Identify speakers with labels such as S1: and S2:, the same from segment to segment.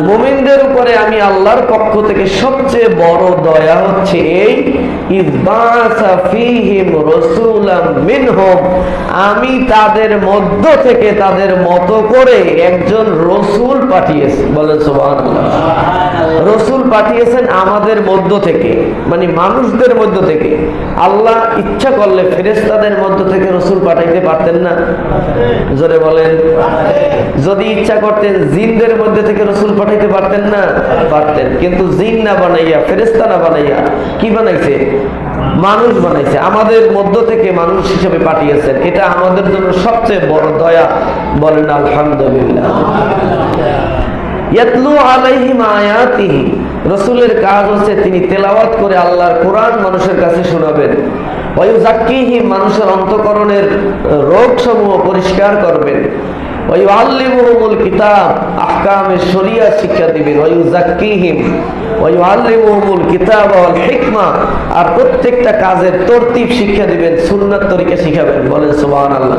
S1: মুমিনদের উপরে আমি আল্লাহর পক্ষ থেকে সবচেয়ে বড় দয়া হচ্ছে এই, ইযবাসা ফীহিম রাসূলাম মিনহুম, আমি তাদের মধ্য থেকে তাদের মতো করে একজন রাসূল পাঠিয়েছি। বলেন সুবহানাল্লাহ। রাসূল পাঠিয়েছেন আমাদের মধ্য থেকে, মানে মানুষদের মধ্য থেকে। আল্লাহ ইচ্ছা করলে ফেরেশতাদের মধ্য থেকে রাসূল পাঠাইতে পারতেন না? জোরে বলেন। যদি ইচ্ছা করতেন জিনদের মধ্যে থেকে রাসূল পাঠাইতে পারতেন না? পারতেন। কিন্তু জিন না বানাইয়া, ফেরেশতা না বানাইয়া কি বানাইছে? মানুষ বানাইছে। আমাদের মধ্য থেকে মানুষ হিসেবে পাঠিয়েছেন। এটা আমাদের জন্য সবচেয়ে বড় দয়া। বলেন আলহামদুলিল্লাহ। ইয়াতলু আলাইহিম আয়াতিহি, রাসূলের কাজ হচ্ছে তিনি তেলাওয়াত করে আল্লাহর কোরআন মানুষের কাছে শোনাবেন। ওয়া ইউযাক্কিহিম, মানুষের অন্তঃকরণের রোগসমূহ পরিষ্কার করবেন। ওয়া ইউআল্লিমুহুমুল কিতাব, আহকামে শরিয়া শিক্ষা দিবেন। ওয়া ইউযাক্কিহিম ওয়া ইউআল্লিমুহুমুল কিতাব ওয়াল হিকমা, আর প্রত্যেকটা কাজের তরতিব শিক্ষা দিবেন, সুন্নাত তরিকা শিখাবেন। বলেন সুবহানাল্লাহ।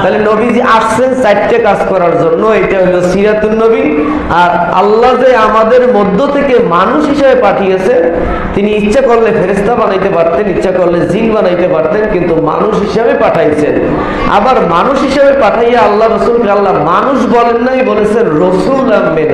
S1: তাহলে নবীজি আসছেন চারটে কাজ করার জন্য। এটা হলো সিরাতুন নবী। আর আল্লাহ যে আমাদের মধ্য থেকে মানুষ হিসেবে পাঠিয়েছেন, তিনি ইচ্ছা করলে ফেরেশতা বানাইতে পারতেন, ইচ্ছা করলে জিন বানাইতে পারতেন, কিন্তু মানুষ হিসেবে পাঠাইছেন। আবার মানুষ হিসেবে পাঠাইয়া আল্লাহ রাসূলকে আল্লাহ মানুষ বলেন নাই, বলেছেন রাসূলাম মিনহুম।